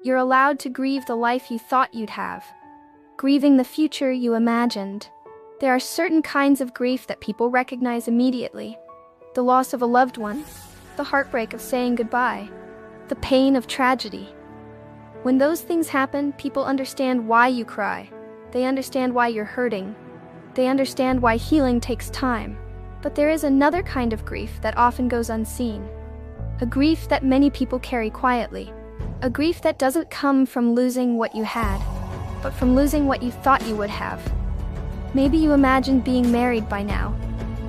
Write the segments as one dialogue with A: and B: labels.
A: You're allowed to grieve the life you thought you'd have, grieving the future you imagined. There are certain kinds of grief that people recognize immediately. The loss of a loved one, the heartbreak of saying goodbye, the pain of tragedy. When those things happen, people understand why you cry. They understand why you're hurting. They understand why healing takes time. But there is another kind of grief that often goes unseen. A grief that many people carry quietly. A grief that doesn't come from losing what you had, but from losing what you thought you would have. Maybe you imagined being married by now.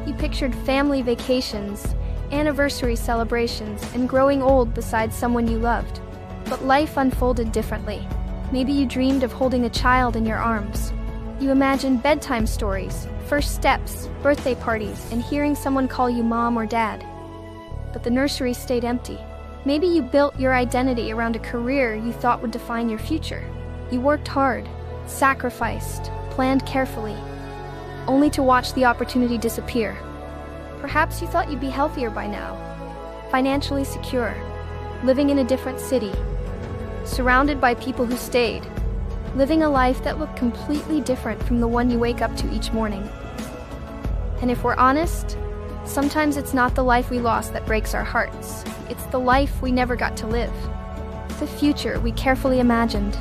A: You pictured family vacations, anniversary celebrations, and growing old beside someone you loved. But life unfolded differently. Maybe you dreamed of holding a child in your arms. You imagined bedtime stories, first steps, birthday parties, and hearing someone call you mom or dad. But the nursery stayed empty. Maybe you built your identity around a career you thought would define your future. You worked hard, sacrificed, planned carefully, only to watch the opportunity disappear. Perhaps you thought you'd be healthier by now, financially secure, living in a different city, surrounded by people who stayed, living a life that looked completely different from the one you wake up to each morning. And if we're honest, sometimes it's not the life we lost that breaks our hearts. It's the life we never got to live. The future we carefully imagined.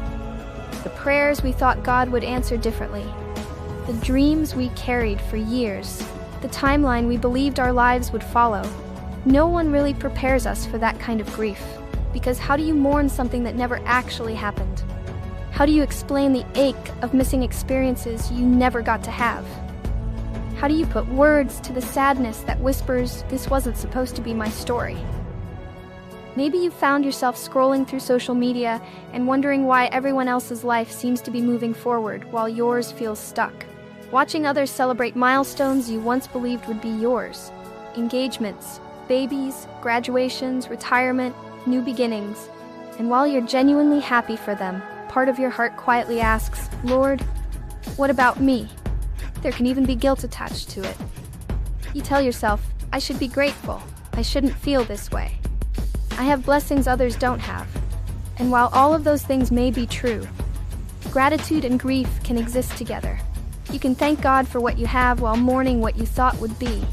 A: The prayers we thought God would answer differently. The dreams we carried for years. The timeline we believed our lives would follow. No one really prepares us for that kind of grief. Because how do you mourn something that never actually happened? How do you explain the ache of missing experiences you never got to have? How do you put words to the sadness that whispers, "This wasn't supposed to be my story"? Maybe you found yourself scrolling through social media and wondering why everyone else's life seems to be moving forward while yours feels stuck. Watching others celebrate milestones you once believed would be yours. Engagements, babies, graduations, retirement, new beginnings. And while you're genuinely happy for them, part of your heart quietly asks, "Lord, what about me?" There can even be guilt attached to it. You tell yourself, "I should be grateful. I shouldn't feel this way. I have blessings others don't have." And while all of those things may be true, gratitude and grief can exist together. You can thank God for what you have while mourning what you thought would be.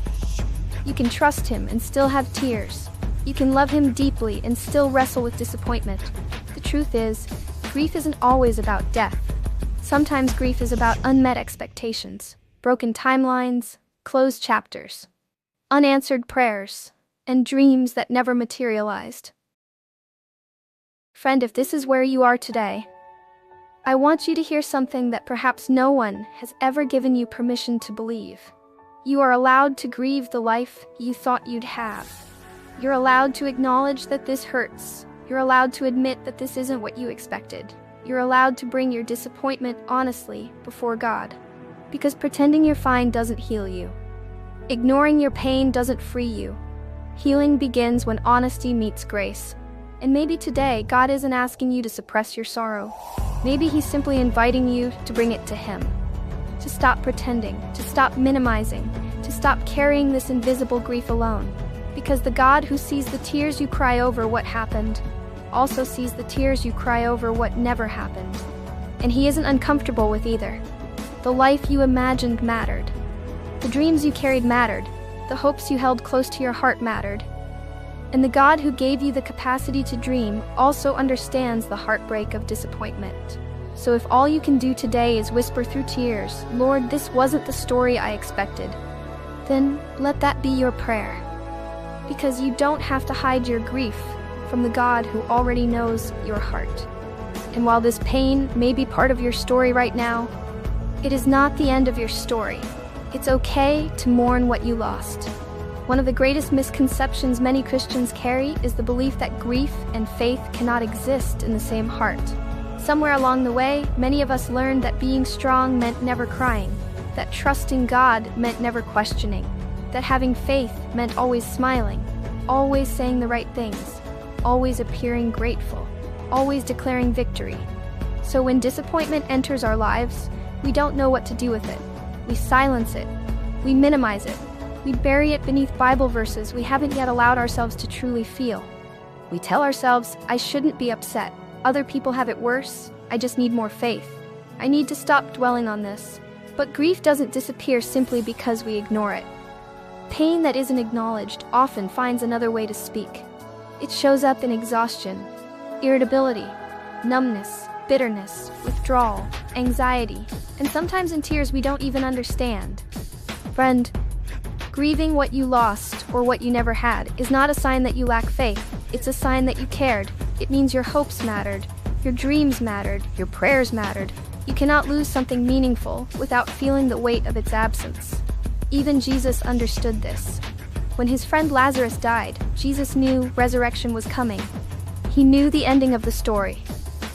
A: You can trust Him and still have tears. You can love Him deeply and still wrestle with disappointment. The truth is, grief isn't always about death. Sometimes grief is about unmet expectations, broken timelines, closed chapters, unanswered prayers, and dreams that never materialized. Friend, if this is where you are today, I want you to hear something that perhaps no one has ever given you permission to believe. You are allowed to grieve the life you thought you'd have. You're allowed to acknowledge that this hurts. You're allowed to admit that this isn't what you expected. You're allowed to bring your disappointment honestly before God. Because pretending you're fine doesn't heal you. Ignoring your pain doesn't free you. Healing begins when honesty meets grace. And maybe today, God isn't asking you to suppress your sorrow. Maybe He's simply inviting you to bring it to Him. To stop pretending, to stop minimizing, to stop carrying this invisible grief alone. Because the God who sees the tears you cry over what happened also sees the tears you cry over what never happened. And He isn't uncomfortable with either. The life you imagined mattered. The dreams you carried mattered. The hopes you held close to your heart mattered. And the God who gave you the capacity to dream also understands the heartbreak of disappointment. So if all you can do today is whisper through tears, "Lord, this wasn't the story I expected," then let that be your prayer. Because you don't have to hide your grief from the God who already knows your heart. And while this pain may be part of your story right now, it is not the end of your story. It's okay to mourn what you lost. One of the greatest misconceptions many Christians carry is the belief that grief and faith cannot exist in the same heart. Somewhere along the way, many of us learned that being strong meant never crying, that trusting God meant never questioning, that having faith meant always smiling, always saying the right things, always appearing grateful, always declaring victory. So when disappointment enters our lives, we don't know what to do with it. We silence it. We minimize it. We bury it beneath Bible verses we haven't yet allowed ourselves to truly feel. We tell ourselves, "I shouldn't be upset. Other people have it worse. I just need more faith. I need to stop dwelling on this. But grief doesn't disappear simply because we ignore it. Pain that isn't acknowledged often finds another way to speak. It shows up in exhaustion, irritability, numbness, bitterness, withdrawal, anxiety, and sometimes in tears we don't even understand. Friend, grieving what you lost or what you never had is not a sign that you lack faith. It's a sign that you cared. It means your hopes mattered, your dreams mattered, your prayers mattered. You cannot lose something meaningful without feeling the weight of its absence. Even Jesus understood this. When his friend Lazarus died, Jesus knew resurrection was coming. He knew the ending of the story.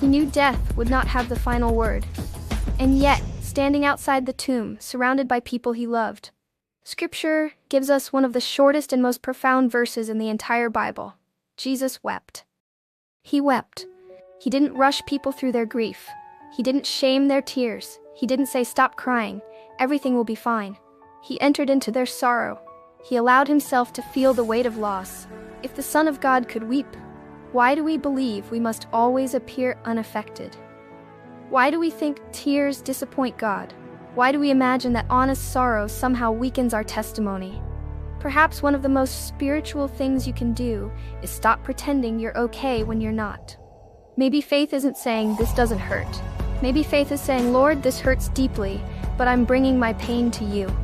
A: He knew death would not have the final word. And yet, standing outside the tomb, surrounded by people he loved, Scripture gives us one of the shortest and most profound verses in the entire Bible. Jesus wept. He wept. He didn't rush people through their grief. He didn't shame their tears. He didn't say, "Stop crying. Everything will be fine." He entered into their sorrow. He allowed himself to feel the weight of loss. If the Son of God could weep, why do we believe we must always appear unaffected? Why do we think tears disappoint God? Why do we imagine that honest sorrow somehow weakens our testimony? Perhaps one of the most spiritual things you can do is stop pretending you're okay when you're not. Maybe faith isn't saying, "This doesn't hurt." Maybe faith is saying, "Lord, this hurts deeply, but I'm bringing my pain to you."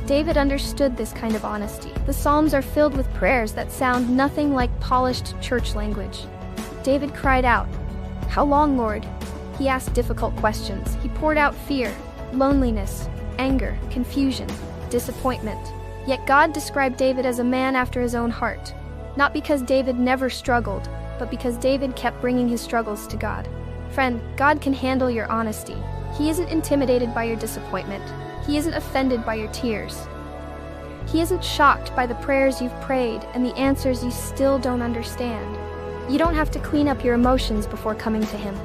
A: David understood this kind of honesty. The Psalms are filled with prayers that sound nothing like polished church language. David cried out, "How long, Lord?" He asked difficult questions. He poured out fear, loneliness, anger, confusion, disappointment. Yet God described David as a man after his own heart. Not because David never struggled, but because David kept bringing his struggles to God. Friend, God can handle your honesty. He isn't intimidated by your disappointment. He isn't offended by your tears. He isn't shocked by the prayers you've prayed and the answers you still don't understand. You don't have to clean up your emotions before coming to Him.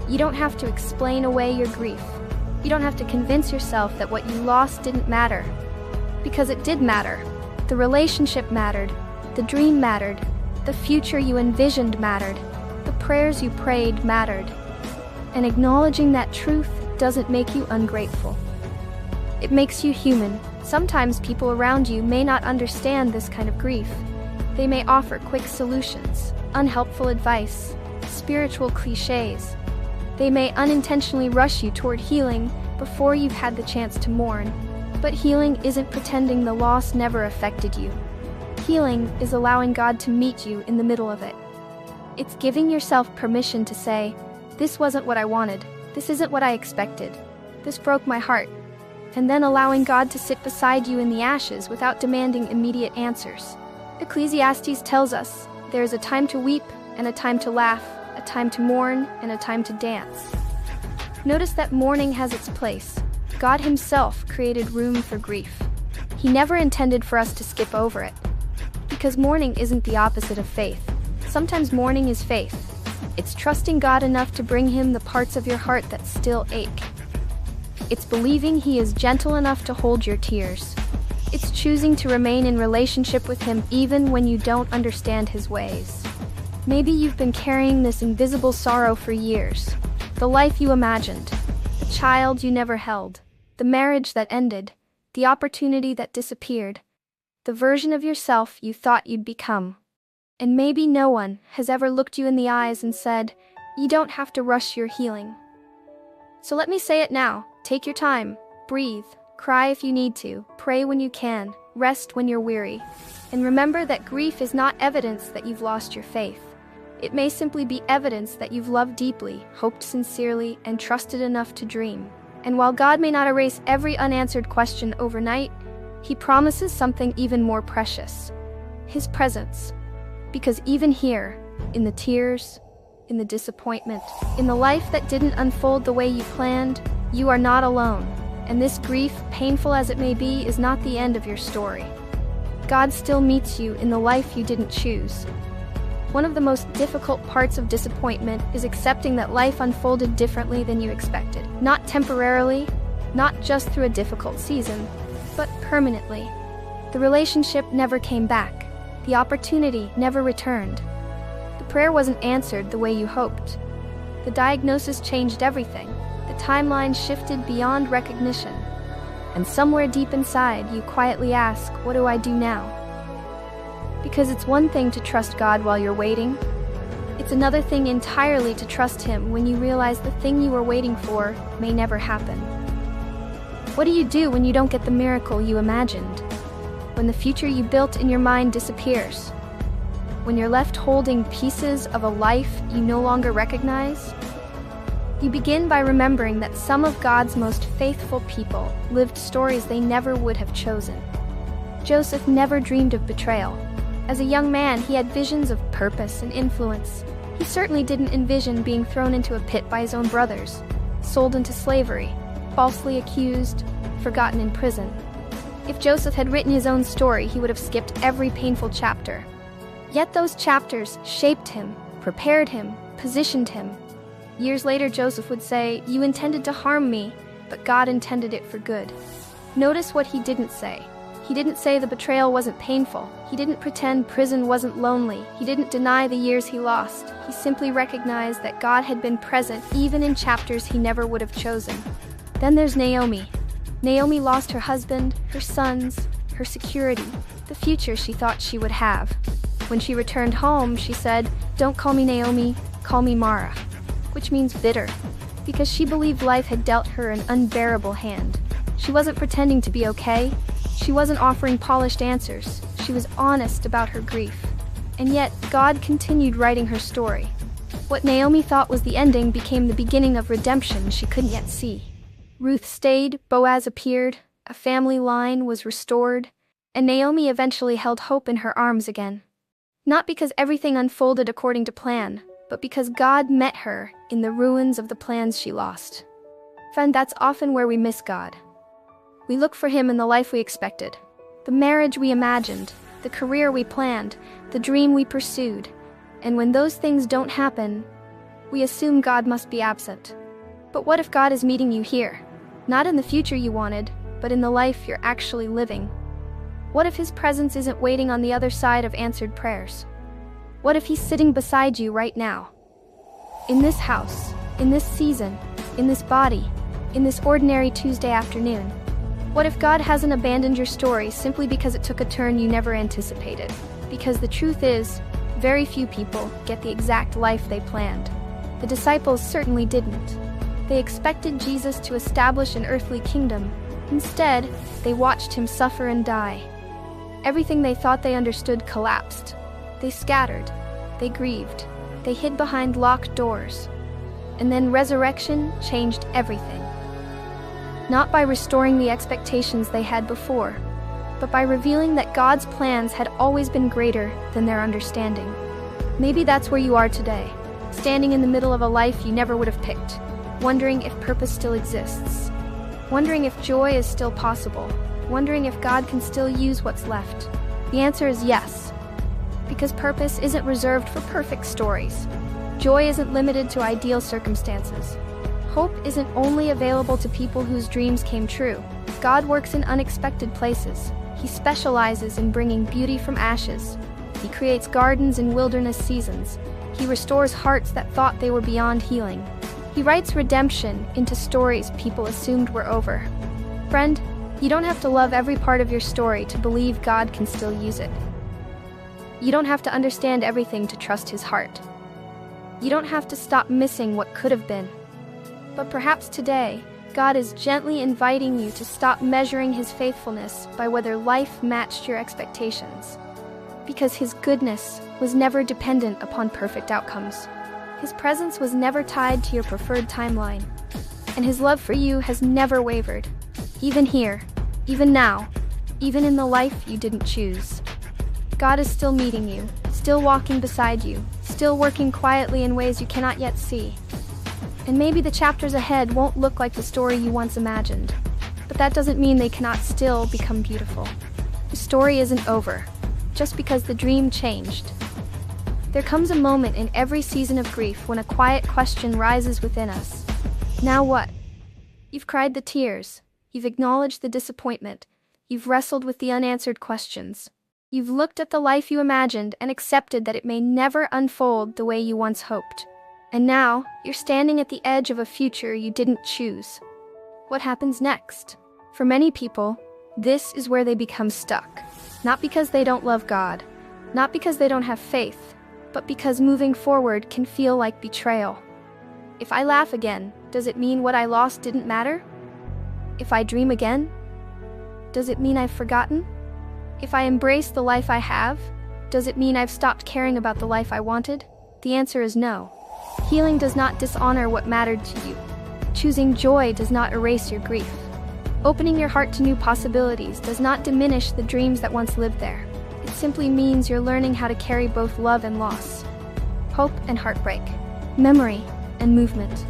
A: You don't have to explain away your grief. You don't have to convince yourself that what you lost didn't matter. Because it did matter. The relationship mattered. The dream mattered. The future you envisioned mattered. The prayers you prayed mattered. And acknowledging that truth doesn't make you ungrateful. It makes you human. Sometimes people around you may not understand this kind of grief. They may offer quick solutions, unhelpful advice, spiritual cliches. They may unintentionally rush you toward healing before you've had the chance to mourn. But healing isn't pretending the loss never affected you. Healing is allowing God to meet you in the middle of it. It's giving yourself permission to say, "This wasn't what I wanted. This isn't what I expected. This broke my heart." And then allowing God to sit beside you in the ashes without demanding immediate answers. Ecclesiastes tells us, there is a time to weep and a time to laugh, a time to mourn and a time to dance. Notice that mourning has its place. God Himself created room for grief. He never intended for us to skip over it. Because mourning isn't the opposite of faith. Sometimes mourning is faith. It's trusting God enough to bring Him the parts of your heart that still ache. It's believing He is gentle enough to hold your tears. It's choosing to remain in relationship with Him even when you don't understand His ways. Maybe you've been carrying this invisible sorrow for years. The life you imagined, the child you never held, the marriage that ended, the opportunity that disappeared, the version of yourself you thought you'd become. And maybe no one has ever looked you in the eyes and said, "You don't have to rush your healing." So let me say it now. Take your time, breathe, cry if you need to, pray when you can, rest when you're weary. And remember that grief is not evidence that you've lost your faith. It may simply be evidence that you've loved deeply, hoped sincerely, and trusted enough to dream. And while God may not erase every unanswered question overnight, He promises something even more precious: His presence. Because even here, in the tears, in the disappointment, in the life that didn't unfold the way you planned, you are not alone. And this grief, painful as it may be, is not the end of your story. God still meets you in the life you didn't choose. One of the most difficult parts of disappointment is accepting that life unfolded differently than you expected. Not temporarily, not just through a difficult season, but permanently. The relationship never came back. The opportunity never returned. The prayer wasn't answered the way you hoped. The diagnosis changed everything. The timeline shifted beyond recognition. And somewhere deep inside, you quietly ask, what do I do now? Because it's one thing to trust God while you're waiting. It's another thing entirely to trust Him when you realize the thing you were waiting for may never happen. What do you do when you don't get the miracle you imagined? When the future you built in your mind disappears? When you're left holding pieces of a life you no longer recognize? You begin by remembering that some of God's most faithful people lived stories they never would have chosen. Joseph never dreamed of betrayal. As a young man, he had visions of purpose and influence. He certainly didn't envision being thrown into a pit by his own brothers, sold into slavery, falsely accused, forgotten in prison. If Joseph had written his own story, he would have skipped every painful chapter. Yet those chapters shaped him, prepared him, positioned him. Years later, Joseph would say, "You intended to harm me, but God intended it for good." Notice what he didn't say. He didn't say the betrayal wasn't painful. He didn't pretend prison wasn't lonely. He didn't deny the years he lost. He simply recognized that God had been present even in chapters he never would have chosen. Then there's Naomi. Naomi lost her husband, her sons, her security, the future she thought she would have. When she returned home, she said, "Don't call me Naomi, call me Mara," which means bitter, because she believed life had dealt her an unbearable hand. She wasn't pretending to be okay. She wasn't offering polished answers. She was honest about her grief. And yet, God continued writing her story. What Naomi thought was the ending became the beginning of redemption she couldn't yet see. Ruth stayed, Boaz appeared, a family line was restored, and Naomi eventually held hope in her arms again. Not because everything unfolded according to plan, but because God met her in the ruins of the plans she lost. Friend, that's often where we miss God. We look for Him in the life we expected, the marriage we imagined, the career we planned, the dream we pursued. And when those things don't happen, we assume God must be absent. But what if God is meeting you here? Not in the future you wanted, but in the life you're actually living. What if His presence isn't waiting on the other side of answered prayers? What if He's sitting beside you right now? In this house, in this season, in this body, in this ordinary Tuesday afternoon. What if God hasn't abandoned your story simply because it took a turn you never anticipated? Because the truth is, very few people get the exact life they planned. The disciples certainly didn't. They expected Jesus to establish an earthly kingdom. Instead, they watched Him suffer and die. Everything they thought they understood collapsed. They scattered. They grieved. They hid behind locked doors. And then resurrection changed everything. Not by restoring the expectations they had before, but by revealing that God's plans had always been greater than their understanding. Maybe that's where you are today, standing in the middle of a life you never would have picked, wondering if purpose still exists, wondering if joy is still possible, wondering if God can still use what's left. The answer is yes, because purpose isn't reserved for perfect stories. Joy isn't limited to ideal circumstances. Hope isn't only available to people whose dreams came true. God works in unexpected places. He specializes in bringing beauty from ashes. He creates gardens in wilderness seasons. He restores hearts that thought they were beyond healing. He writes redemption into stories people assumed were over. Friend, you don't have to love every part of your story to believe God can still use it. You don't have to understand everything to trust His heart. You don't have to stop missing what could have been. But perhaps today, God is gently inviting you to stop measuring His faithfulness by whether life matched your expectations. Because His goodness was never dependent upon perfect outcomes. His presence was never tied to your preferred timeline. And His love for you has never wavered. Even here, even now, even in the life you didn't choose. God is still meeting you, still walking beside you, still working quietly in ways you cannot yet see. And maybe the chapters ahead won't look like the story you once imagined, but that doesn't mean they cannot still become beautiful. The story isn't over, just because the dream changed. There comes a moment in every season of grief when a quiet question rises within us. Now what? You've cried the tears. You've acknowledged the disappointment. You've wrestled with the unanswered questions. You've looked at the life you imagined and accepted that it may never unfold the way you once hoped. And now, you're standing at the edge of a future you didn't choose. What happens next? For many people, this is where they become stuck. Not because they don't love God, not because they don't have faith, but because moving forward can feel like betrayal. If I laugh again, does it mean what I lost didn't matter? If I dream again, does it mean I've forgotten? If I embrace the life I have, does it mean I've stopped caring about the life I wanted? The answer is no. Healing does not dishonor what mattered to you. Choosing joy does not erase your grief. Opening your heart to new possibilities does not diminish the dreams that once lived there. It simply means you're learning how to carry both love and loss, hope and heartbreak, memory and movement.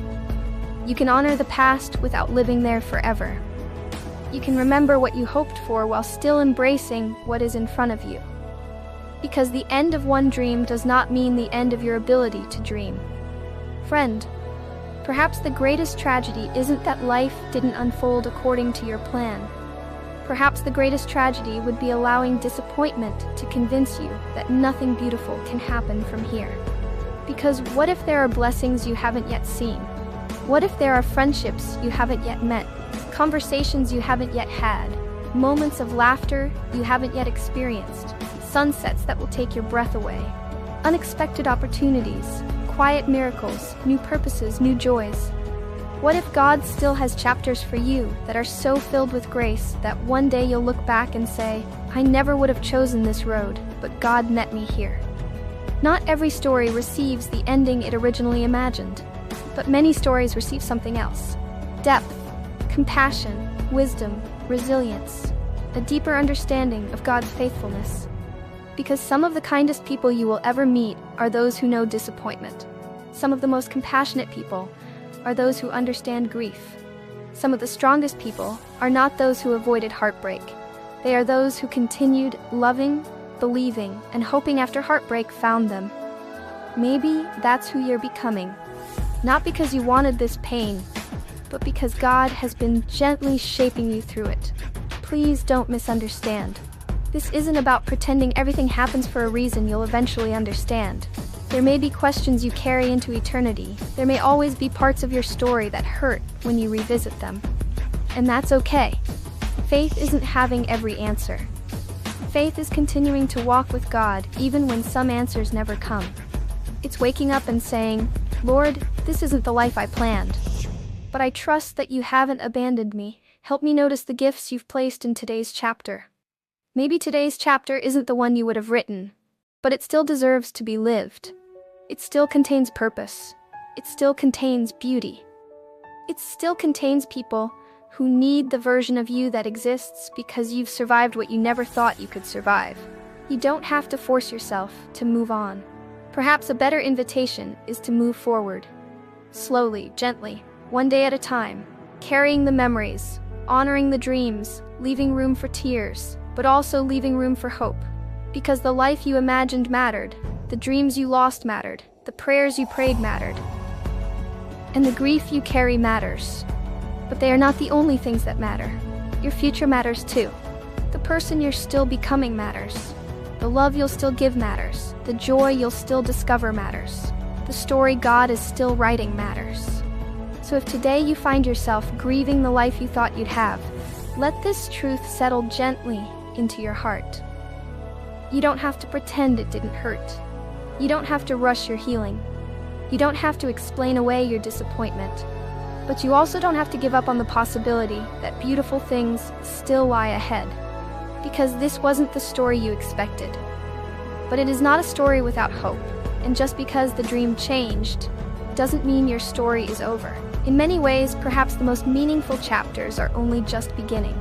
A: You can honor the past without living there forever. You can remember what you hoped for while still embracing what is in front of you. Because the end of one dream does not mean the end of your ability to dream. Friend, perhaps the greatest tragedy isn't that life didn't unfold according to your plan. Perhaps the greatest tragedy would be allowing disappointment to convince you that nothing beautiful can happen from here. Because what if there are blessings you haven't yet seen? What if there are friendships you haven't yet met, conversations you haven't yet had, moments of laughter you haven't yet experienced, sunsets that will take your breath away, unexpected opportunities, quiet miracles, new purposes, new joys? What if God still has chapters for you that are so filled with grace that one day you'll look back and say, I never would have chosen this road, but God met me here? Not every story receives the ending it originally imagined, but many stories receive something else. Depth, compassion, wisdom, resilience, a deeper understanding of God's faithfulness. Because some of the kindest people you will ever meet are those who know disappointment. Some of the most compassionate people are those who understand grief. Some of the strongest people are not those who avoided heartbreak. They are those who continued loving, believing, and hoping after heartbreak found them. Maybe that's who you're becoming. Not because you wanted this pain, but because God has been gently shaping you through it. Please don't misunderstand. This isn't about pretending everything happens for a reason you'll eventually understand. There may be questions you carry into eternity. There may always be parts of your story that hurt when you revisit them. And that's okay. Faith isn't having every answer. Faith is continuing to walk with God even when some answers never come. It's waking up and saying, Lord, this isn't the life I planned. But I trust that you haven't abandoned me. Help me notice the gifts you've placed in today's chapter. Maybe today's chapter isn't the one you would have written, but it still deserves to be lived. It still contains purpose. It still contains beauty. It still contains people who need the version of you that exists because you've survived what you never thought you could survive. You don't have to force yourself to move on. Perhaps a better invitation is to move forward. Slowly, gently, one day at a time, carrying the memories, honoring the dreams, leaving room for tears, but also leaving room for hope. Because the life you imagined mattered, the dreams you lost mattered, the prayers you prayed mattered, and the grief you carry matters. But they are not the only things that matter. Your future matters too. The person you're still becoming matters. The love you'll still give matters. The joy you'll still discover matters. The story God is still writing matters. So if today you find yourself grieving the life you thought you'd have, let this truth settle gently into your heart. You don't have to pretend it didn't hurt. You don't have to rush your healing. You don't have to explain away your disappointment. But you also don't have to give up on the possibility that beautiful things still lie ahead. Because this wasn't the story you expected. But it is not a story without hope. And just because the dream changed, doesn't mean your story is over. In many ways, perhaps the most meaningful chapters are only just beginning.